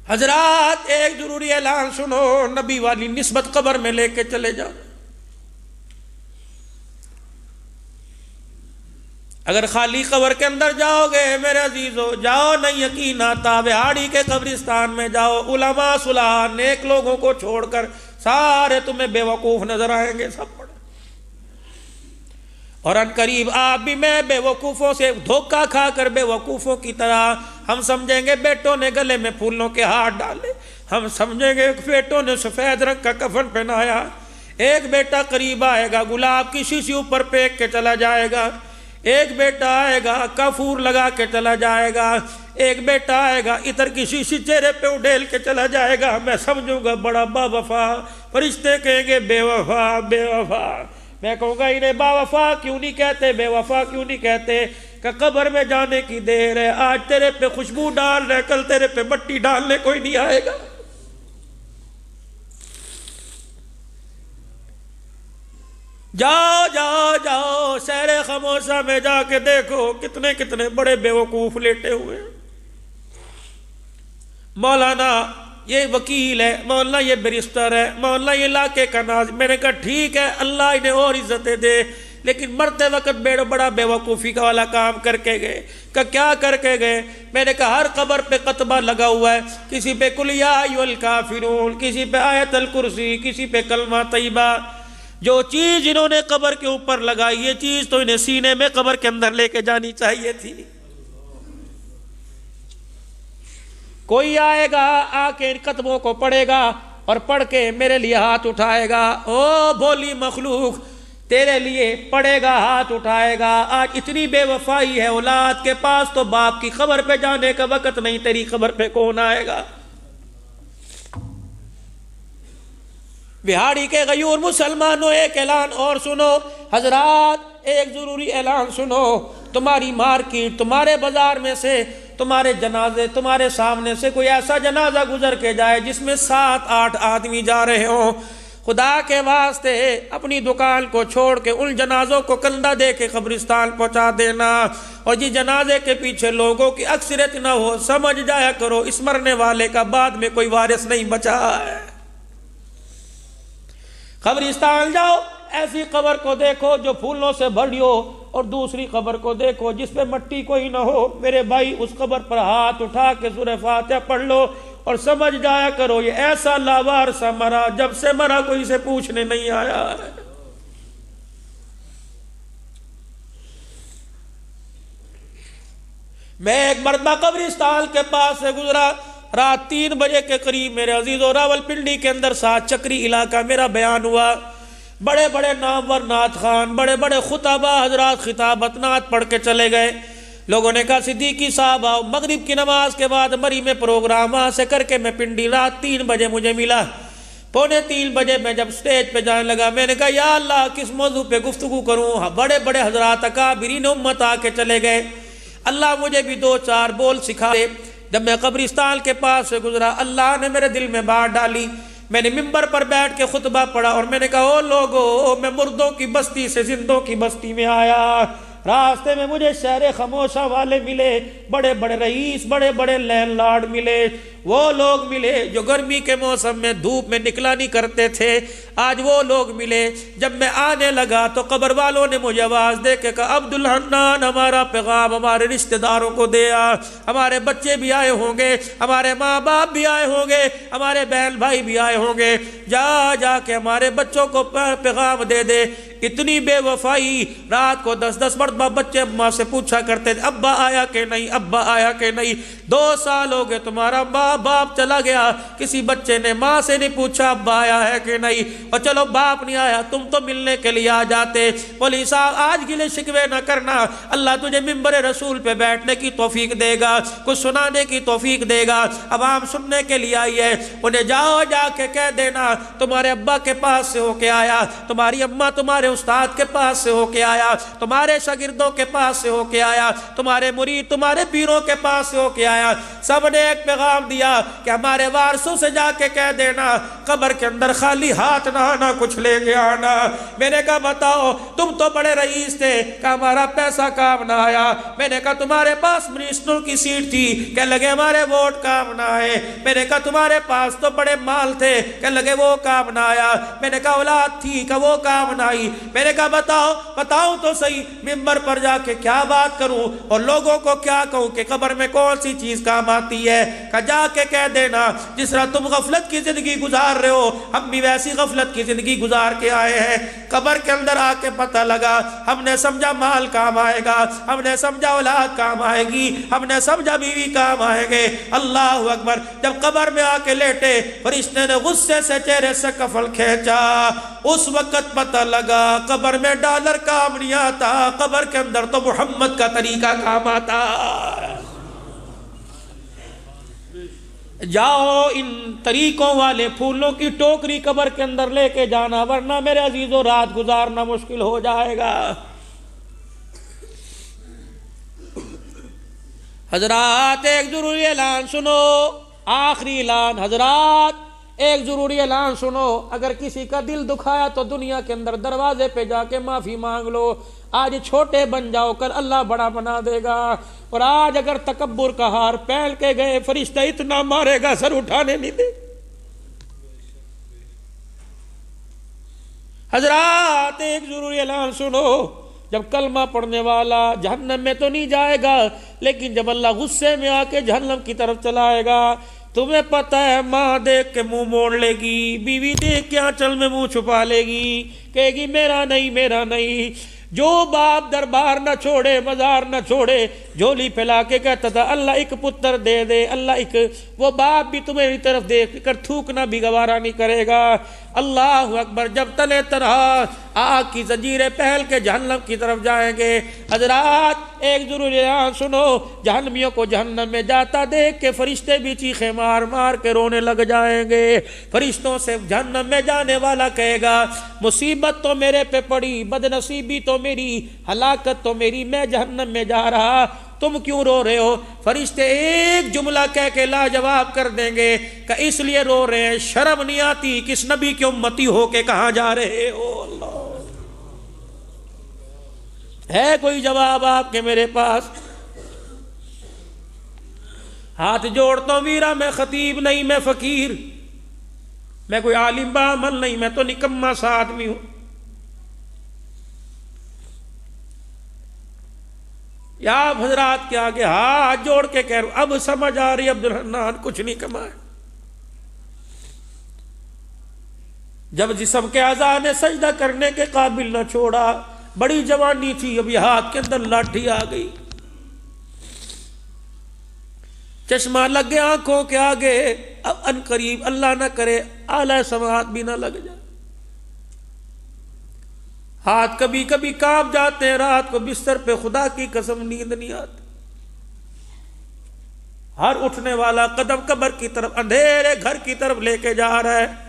حضرات ایک ضروری اعلان سنو، نبی والی نسبت قبر میں لے کے چلے جاؤ۔ اگر خالی قبر کے اندر جاؤ گے میرے عزیزو، جاؤ نہیں یقین آتا، وہاڑی کے قبرستان میں جاؤ، علماء صلاح نیک لوگوں کو چھوڑ کر سارے تمہیں بے وقوف نظر آئیں گے سب پڑے، اور ان قریب آپ بھی میں بے وقوفوں سے دھوکہ کھا کر بے وقوفوں کی طرح ہم سمجھیں گے بیٹوں نے گلے میں پھولوں کے ہاتھ ڈالے، ہم سمجھیں گے بیٹوں نے سفید رنگ کا کفن پہنایا، ایک بیٹا قریب آئے گا گلاب کی شیشی اوپر پھینک کے چلا جائے گا، ایک بیٹا آئے گا کافور لگا کے چلا جائے گا، ایک بیٹا آئے گا عطر کی شیشی چہرے پہ اڈیل کے چلا جائے گا، میں سمجھوں گا بڑا با وفا، فرشتے کہیں گے بے وفا بے وفا، میں کہوں گا انہیں با وفا کیوں نہیں کہتے، بے وفا کیوں نہیں کہتے، کہ قبر میں جانے کی دیر ہے، آج تیرے پہ خوشبو ڈال رہے، کل تیرے پہ مٹی ڈالنے کوئی نہیں آئے گا۔ جاؤ جاؤ جاؤ شہر خموشہ میں جا کے دیکھو کتنے کتنے بڑے بے وقوف لیٹے ہوئے ہیں، مولانا یہ وکیل ہے، مولانا یہ بیرسٹر ہے، مولانا یہ علاقے کا ناظم، میں نے کہا ٹھیک ہے اللہ انہیں اور عزتیں دے، لیکن مرتے وقت بڑا بے وقوفی کا والا کام کر کے گئے، کہ کیا کر کے گئے، میں نے کہا ہر قبر پہ قطبہ لگا ہوا ہے، کسی پہ قل یا ایھا الکافرون، کسی پہ آیت الکرسی، کسی پہ کلمہ طیبہ، جو چیز انہوں نے قبر کے اوپر لگائی یہ چیز تو انہیں سینے میں قبر کے اندر لے کے جانی چاہیے تھی۔ کوئی آئے گا آ کے ان قطبوں کو پڑھے گا اور پڑھ کے میرے لیے ہاتھ اٹھائے گا، او بھولی مخلوق تیرے لیے پڑھے گا ہاتھ اٹھائے گا، آج اتنی بے وفائی ہے اولاد کے پاس تو باپ کی قبر پہ جانے کا وقت نہیں، تیری قبر پہ کون آئے گا؟ بہاڑی کے غیور مسلمانوں ایک اعلان اور سنو، حضرات ایک ضروری اعلان سنو، تمہاری مارکیٹ تمہارے بازار میں سے تمہارے جنازے تمہارے سامنے سے کوئی ایسا جنازہ گزر کے جائے جس میں 7-8 آدمی جا رہے ہوں، خدا کے واسطے اپنی دکان کو چھوڑ کے ان جنازوں کو کندھا دے کے قبرستان پہنچا دینا، اور جس جنازے کے پیچھے لوگوں کی اکثریت نہ ہو سمجھ جایا کرو اس مرنے والے کا بعد میں کوئی وارث نہیں بچا ہے۔ قبرستان جاؤ ایسی قبر کو دیکھو جو پھولوں سے بھری ہو، اور دوسری قبر کو دیکھو جس پہ مٹی کوئی نہ ہو، میرے بھائی اس قبر پر ہاتھ اٹھا کے سورہ فاتحہ پڑھ لو اور سمجھ جایا کرو یہ ایسا لاوار سا مرا جب سے مرا کوئی سے پوچھنے نہیں آیا ہے۔ میں ایک مرتبہ قبرستان کے پاس سے گزرا، رات 3 بجے کے قریب میرے عزیزو، راول پنڈی کے اندر 7 چکری علاقہ میرا بیان ہوا، بڑے بڑے نامور نعت خان، بڑے بڑے خطبہ حضرات خطابت نعت پڑھ کے چلے گئے، لوگوں نے کہا صدیقی صاحب آؤ، مغرب کی نماز کے بعد مری میں پروگرام وہاں سے کر کے میں پنڈی رات 3 بجے مجھے ملا، 2:45 بجے میں جب سٹیج پہ جانے لگا میں نے کہا یا اللہ کس موضوع پہ گفتگو کروں، بڑے بڑے حضرات اکابرین امت آ کے چلے گئے، اللہ مجھے بھی 2-4 بول سکھا دے۔ جب میں قبرستان کے پاس سے گزرا اللہ نے میرے دل میں بات ڈالی، میں نے ممبر پر بیٹھ کے خطبہ پڑھا اور میں نے کہا او لوگو میں مردوں کی بستی سے زندوں کی بستی میں آیا، راستے میں مجھے شہر خموشہ والے ملے، بڑے بڑے رئیس، بڑے بڑے لینڈ لارڈ ملے، وہ لوگ ملے جو گرمی کے موسم میں دھوپ میں نکلا نہیں کرتے تھے، آج وہ لوگ ملے۔ جب میں آنے لگا تو قبر والوں نے مجھے آواز دے کے کہا عبدالحنان ہمارا پیغام ہمارے رشتہ داروں کو دے آ، ہمارے بچے بھی آئے ہوں گے، ہمارے ماں باپ بھی آئے ہوں گے، ہمارے بہن بھائی بھی آئے ہوں گے، جا کے ہمارے بچوں کو پیغام دے دے۔ اتنی بے وفائی، رات کو 10 مرتبہ بچے اماں سے پوچھا کرتے تھے ابا آیا کہ نہیں، ابا آیا کہ نہیں، 2 سال ہو گئے تمہارا ماں باپ چلا گیا، کسی بچے نے ماں سے نہیں پوچھا ابا آیا ہے کہ نہیں، اور چلو باپ نہیں آیا تم تو ملنے کے لیے آ جاتے۔ بولی صاحب آج گلے شکوے نہ کرنا، اللہ تجھے ممبر رسول پہ بیٹھنے کی توفیق دے گا، کچھ سنانے کی توفیق دے گا، عوام سننے کے لیے آئی ہے، انہیں جا کے کہہ دینا تمہارے ابا کے پاس سے ہو کے آیا، تمہاری اماں تمہارے تمہارے استاد کے پاس سے ہو کے آیا، تمہارے شاگردوں کے پاس سے ہو کے آیا، تمہارے مرید تمہارے پیروں کے پاس سے ہو کے آیا، سب نے ایک پیغام دیا کہ ہمارے وارثوں سے جا کے کہہ دینا قبر کے اندر خالی ہاتھ نہ آنا، کچھ لے کے آنا۔ میں نے کہا بتاؤ تم تو بڑے رئیس تھے کہ ہمارا پیسہ کام نہ آیا۔ میں نے کہا تمہارے پاس منسٹروں کی سیٹ تھی کہ لگے ہمارے ووٹ کام نہ آئے۔ میں نے کہا تمہارے پاس تو بڑے مال تھے کہ لگے وہ کام نہ آیا۔ میں نے کہا اولاد تھی کہ وہ کام نہ آئی۔ میں نے کہا بتاؤ تو صحیح ممبر پر جا کے کیا بات کروں اور لوگوں کو کیا کہوں کہ قبر میں کون سی چیز کام آتی ہے؟ کہ جا کے کہہ دینا جس طرح تم غفلت کی زندگی گزار رہے ہو ہم بھی ویسی غفلت کی زندگی گزار کے آئے ہیں۔ قبر کے اندر آ کے پتہ لگا، ہم نے سمجھا مال کام آئے گا، ہم نے سمجھا اولاد کام آئے گی، ہم نے سمجھا بیوی کام آئے گے۔ اللہ اکبر! جب قبر میں آ کے لیٹے فرشتے نے غصے سے چہرے سے کفن کھینچا، اس وقت پتہ لگا قبر میں ڈالر کام نہیں آتا، قبر کے اندر تو محمد کا طریقہ کام آتا۔ جاؤ ان طریقوں والے پھولوں کی ٹوکری قبر کے اندر لے کے جانا، ورنہ میرے عزیزوں رات گزارنا مشکل ہو جائے گا۔ حضرات ایک ضروری اعلان سنو، آخری اعلان حضرات، ایک ضروری اعلان سنو۔ اگر کسی کا دل دکھایا تو دنیا کے اندر دروازے پہ جا کے معافی مانگ لو۔ آج چھوٹے بن جاؤ، کل اللہ بڑا بنا دے گا۔ اور آج اگر تکبر کا ہار پہن کے گئے، فرشتہ اتنا مارے گا سر اٹھانے نہیں دے۔ حضرات ایک ضروری اعلان سنو، جب کلمہ پڑھنے والا جہنم میں تو نہیں جائے گا، لیکن جب اللہ غصے میں آ کے جہنم کی طرف چلائے گا، تمہیں پتہ ہے ماں دیکھ کے منہ موڑ لے گی، بیوی دیکھ کے آنچل میں منہ چھپا لے گی، کہے گی میرا نہیں میرا نہیں۔ جو باپ دربار نہ چھوڑے مزار نہ چھوڑے، جھولی پھیلا کے کہتا تھا اللہ ایک پتر دے دے، اللہ ایک، وہ باپ بھی تمہیں طرف دیکھ کر تھوکنا بھی گوارا نہیں کرے گا۔ اللہ اکبر! جب تلے تنہا آگ کی زنجیریں پہل کے جہنم کی طرف جائیں گے۔ حضرات ایک ضروری اعلان سنو، جہنمیوں کو جہنم میں جاتا دیکھ کے فرشتے بھی چیخیں مار مار کے رونے لگ جائیں گے۔ فرشتوں سے جہنم میں جانے والا کہے گا مصیبت تو میرے پہ پڑی، بد نصیبی تو میری، ہلاکت تو میری، میں جہنم میں جا رہا، تم کیوں رو رہے ہو؟ فرشتے ایک جملہ کہہ کے لاجواب کر دیں گے کہ اس لیے رو رہے ہیں شرم نہیں آتی کس نبی کی امتی ہو کے کہاں جا رہے ہو؟ اللہ ہے کوئی جواب آپ کے میرے پاس؟ ہاتھ جوڑتا ہوں ویرا، میں خطیب نہیں، میں فقیر، میں کوئی عالم بعمل نہیں، میں تو نکما سا آدمی ہوں۔ یا حضرات کے آگے ہاتھ جوڑ کے کہہ رہا ہوں، اب سمجھ آ رہی عبد الحنان کچھ نہیں کمائے۔ جب جسم کے اعضاء نے سجدہ کرنے کے قابل نہ چھوڑا، بڑی جوانی تھی، ابھی ہاتھ کے اندر لاٹھی آ گئی، چشمہ لگ گیا آنکھوں کے آگے، اب ان قریب اللہ نہ کرے اعلی سماعت بھی نہ لگ جائے۔ ہاتھ کبھی کبھی کانپ جاتے ہیں، رات کو بستر پہ خدا کی قسم نیند نہیں آتی۔ ہر اٹھنے والا قدم قبر کی طرف، اندھیرے گھر کی طرف لے کے جا رہا ہے۔